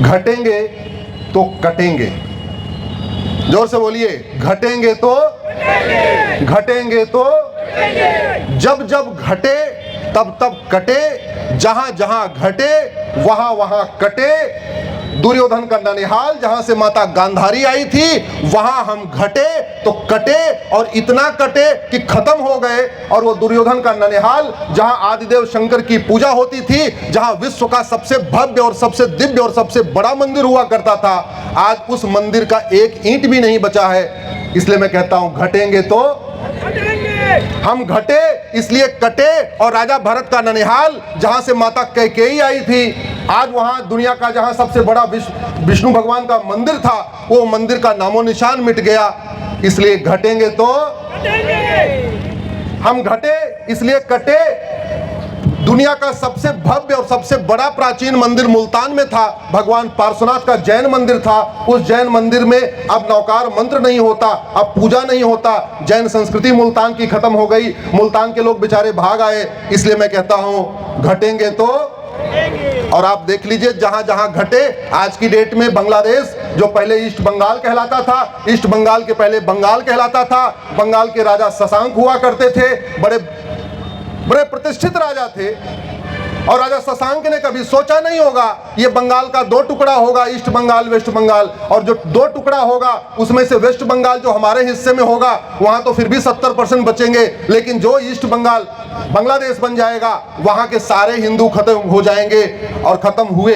घटेंगे तो कटेंगे। जोर से बोलिए, घटेंगे तो घटेंगे तो जब जब घटे तब तब कटे, जहां जहां घटे वहां वहां कटे। दुर्योधन का ननिहाल जहां से माता गांधारी आई थी वहां हम घटे तो कटे, और इतना कटे कि खत्म हो गए। और वो दुर्योधन का ननिहाल जहां आदिदेव शंकर की पूजा होती थी, जहां विश्व का सबसे भव्य और सबसे दिव्य और सबसे बड़ा मंदिर हुआ करता था, आज उस मंदिर का एक ईंट भी नहीं बचा है। इसलिए मैं कहता हूं, घटेंगे तो हम घटे इसलिए कटे। और राजा भरत का ननिहाल जहां से माता कैकेयी आई थी, आज वहां दुनिया का जहां सबसे बड़ा विष्णु भगवान का मंदिर था, वो मंदिर का नामो निशान मिट गया। इसलिए घटेंगे तो हम घटे इसलिए कटे। दुनिया का सबसे भव्य और सबसे बड़ा प्राचीन मंदिर मुल्तान में था, भगवान पार्श्वनाथ का जैन मंदिर था। उस जैन मंदिर में अब नौकार मंत्र नहीं होता, अब पूजा नहीं होता। जैन संस्कृति मुल्तान की खत्म हो गई, मुल्तान के लोग बेचारे भाग आए। इसलिए मैं कहता हूं, घटेंगे तो। और आप देख लीजिए, जहां जहां घटे, आज की डेट में बांग्लादेश जो पहले ईस्ट बंगाल कहलाता था, ईस्ट बंगाल के पहले बंगाल कहलाता था। बंगाल के राजा शशांक हुआ करते थे, बड़े बड़े प्रतिष्ठित राजा थे। और राजा शशांक ने कभी सोचा नहीं होगा ये बंगाल का दो टुकड़ा होगा, ईस्ट बंगाल वेस्ट बंगाल, और जो दो टुकड़ा होगा उसमें से वेस्ट बंगाल जो हमारे हिस्से में होगा वहां तो फिर भी 70% बचेंगे, लेकिन जो ईस्ट बंगाल बांग्लादेश बन जाएगा वहां के सारे हिंदू खत्म हो जाएंगे। और खत्म हुए।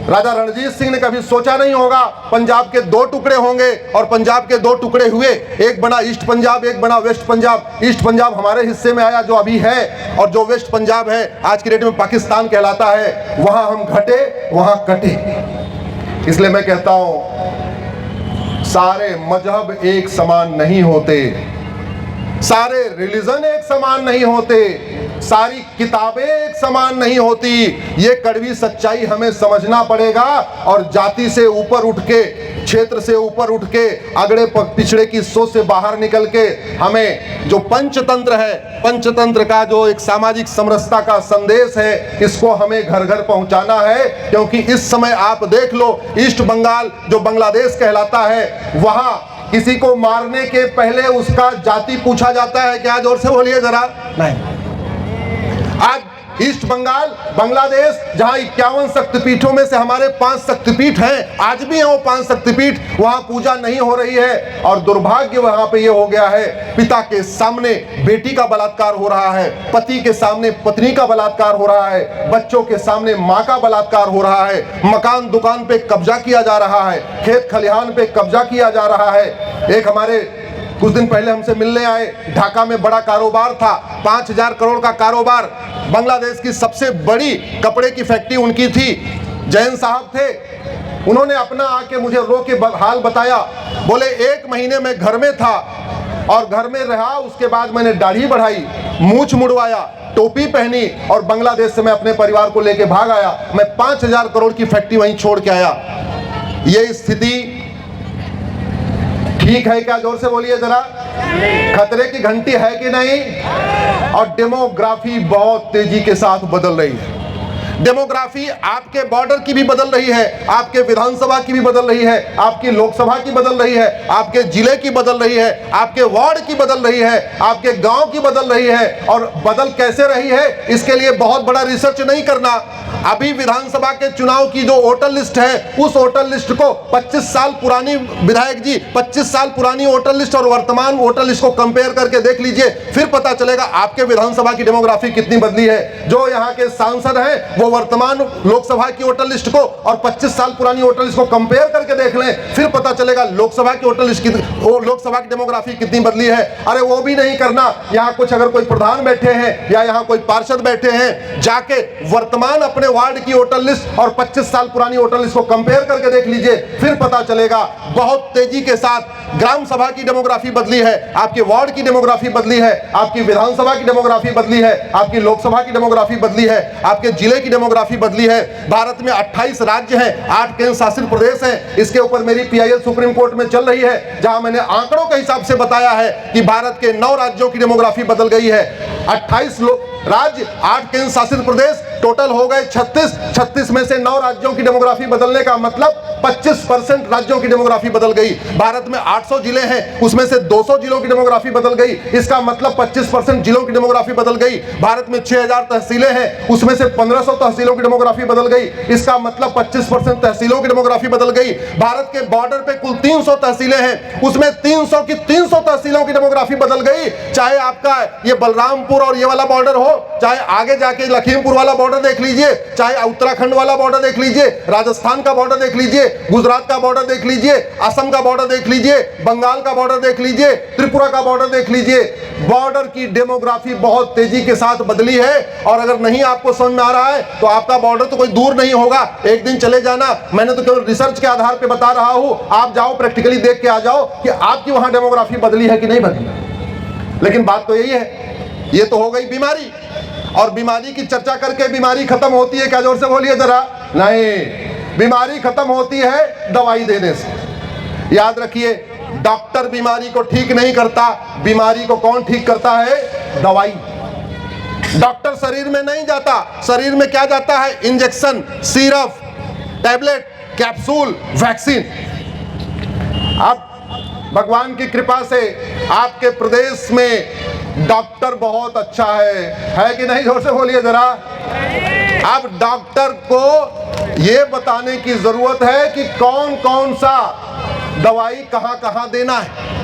राजा रणजीत सिंह ने कभी सोचा नहीं होगा पंजाब के दो टुकड़े होंगे, और पंजाब के दो टुकड़े हुए, एक बना ईस्ट पंजाब, एक बना वेस्ट पंजाब। ईस्ट पंजाब हमारे हिस्से में आया जो अभी है, और जो वेस्ट पंजाब है आज की डेट में पाकिस्तान कहलाता है। वहां हम घटे वहां कटे। इसलिए मैं कहता हूं, सारे मजहब एक समान नहीं होते, सारे रिलीजन एक समान नहीं होते, सारी किताबें एक समान नहीं होती। ये कड़वी सच्चाई हमें समझना पड़ेगा। और जाति से ऊपर उठ के, क्षेत्र से ऊपर उठ के, अगड़े पिछड़े की सोच से बाहर निकल के हमें जो पंचतंत्र है, पंचतंत्र का जो एक सामाजिक समरसता का संदेश है, इसको हमें घर घर पहुंचाना है। क्योंकि इस समय आप देख लो, ईस्ट बंगाल जो बांग्लादेश कहलाता है, वहां किसी को मारने के पहले उसका जाति पूछा जाता है क्या? जोर से बोलिए जरा। नहीं। आज ईस्ट बंगाल बांग्लादेश जहां 51 शक्तिपीठों में से हमारे 5 शक्तिपीठ हैं, आज भी हैं वो 5 शक्तिपीठ, वहां पूजा नहीं हो रही है। और दुर्भाग्य वहां पे ये हो गया है, पिता के सामने बेटी का बलात्कार हो रहा है, पति के सामने पत्नी का बलात्कार हो रहा है, बच्चों के सामने माँ का बलात्कार हो रहा है, मकान दुकान पे कब्जा किया जा रहा है, खेत खलिहान पे कब्जा किया जा रहा है। एक हमारे कुछ दिन पहले हमसे मिलने आए, ढाका में बड़ा कारोबार था, 5000 करोड़ का कारोबार, बांग्लादेश की सबसे बड़ी कपड़े की फैक्ट्री उनकी थी। जैन साहब थे, उन्होंने अपना आके मुझे रो के हाल बताया। बोले 1 महीने में घर में था और घर में रहा, उसके बाद मैंने दाढ़ी बढ़ाई, मूछ मुड़वाया, टोपी पहनी और बांग्लादेश से मैं अपने परिवार को लेके भाग आया। मैं 5000 करोड़ की फैक्ट्री वहीं छोड़ के आया। ये स्थिति ठीक है क्या? जोर से बोलिए जरा। खतरे की घंटी है कि नहीं? और डेमोग्राफी बहुत तेजी के साथ बदल रही है। डेमोग्राफी आपके बॉर्डर की भी बदल रही है, आपके विधानसभा की भी बदल रही है, आपकी लोकसभा की बदल रही है, आपके जिले की बदल रही है, आपके वार्ड की बदल रही है, आपके गांव की बदल रही है। और बदल कैसे रही है, इसके लिए बहुत बड़ा रिसर्च नहीं करना। अभी विधानसभा के चुनाव की जो वोटर लिस्ट है, उस वोटर लिस्ट को 25 साल पुरानी, विधायक जी 25 साल पुरानी वोटर लिस्ट और वर्तमान वोटर लिस्ट को कंपेयर करके देख लीजिए, फिर पता चलेगा आपके विधानसभा की डेमोग्राफी कितनी बदली है। जो यहाँ के सांसद हैं वो वर्तमान लोकसभा की वोटर लिस्ट को और 25 साल पुरानी वोटर लिस्ट को कंपेयर करके देख लें, फिर पता चलेगा लोकसभा की वोटर लिस्ट की, लोकसभा की डेमोग्राफी कितनी बदली है। अरे वो भी नहीं करना, यहाँ कुछ अगर कोई प्रधान बैठे हैं या यहाँ कोई पार्षद बैठे हैं, जाके वर्तमान अपने वार्ड की वोटर लिस्ट और 25 साल पुरानी वोटर लिस्ट को कंपेयर करके देख लीजिए, फिर पता चलेगा बहुत तेजी के साथ ग्राम सभा की डेमोग्राफी बदली है, आपके वार्ड की डेमोग्राफी बदली है, आपकी विधानसभा की डेमोग्राफी बदली है, आपकी लोकसभा की डेमोग्राफी बदली है, आपके जिले की डेमोग्राफी बदली है। भारत में 28 राज्य हैं, 8 केंद्र शासित प्रदेश हैं। इसके ऊपर मेरी PIL सुप्रीम कोर्ट में चल रही है, जहां मैंने आंकड़ों के हिसाब से बताया है कि भारत के 9 राज्यों की डेमोग्राफी बदल गई है। 28 राज्य, 8 केंद्र शासित प्रदेश, टोटल हो गए 36 में से 9 राज्यों की डेमोग्राफी बदलने का मतलब 25% राज्यों की डेमोग्राफी बदल गई। भारत में 800 जिले हैं, उसमें से 200 जिलों की डेमोग्राफी बदल गई, इसका मतलब 25% जिलों की डेमोग्राफी बदल गई। भारत में 6000 तहसीलें हैं, उसमें से 1500 तहसीलों की डेमोग्राफी बदल गई, इसका मतलब 25% तहसीलों की डेमोग्राफी बदल गई। भारत के बॉर्डर पे कुल 300 तहसीलें हैं, उसमें 300 की 300 तहसीलों की डेमोग्राफी बदल गई। चाहे आपका ये बलरामपुर और ये वाला बॉर्डर हो, चाहे आगे जाके लखीमपुर वाला बॉर्डर देख लीजिए, चाहे उत्तराखंड वाला बॉर्डर देख लीजिए, राजस्थान का बॉर्डर देख लीजिए, गुजरात का बॉर्डर देख लीजिए, असम का बॉर्डर देख लीजिए, बंगाल का बॉर्डर देख लीजिए, त्रिपुरा का बॉर्डर देख लीजिए। बॉर्डर की डेमोग्राफी बहुत तेजी के साथ बदली है। और अगर नहीं आपको समझ में आ रहा है तो आपका बॉर्डर तो कोई दूर नहीं होगा, एक दिन चले जाना। मैंने तो केवल रिसर्च के आधार पर बता रहा हूं, आप जाओ प्रैक्टिकली देख के आ जाओ कि आपकी वहां डेमोग्राफी बदली है कि नहीं बदली। लेकिन बात तो यही है, ये तो हो गई बीमारी, और बीमारी की चर्चा करके बीमारी खत्म होती है क्या? जोर से बोलिए जरा। नहीं, बीमारी खत्म होती है दवाई देने से। याद रखिए, डॉक्टर बीमारी को ठीक नहीं करता, बीमारी को कौन ठीक करता है? दवाई। डॉक्टर शरीर में नहीं जाता, शरीर में क्या जाता है? Injection, syrup, tablet, capsule, vaccine. अब भगवान की कृपा से आपके प्रदेश में डॉक्टर बहुत अच्छा है कि नहीं? जोर से बोलिए जरा। अब डॉक्टर को ये बताने की जरूरत है कि कौन कौन सा दवाई कहां कहां देना है।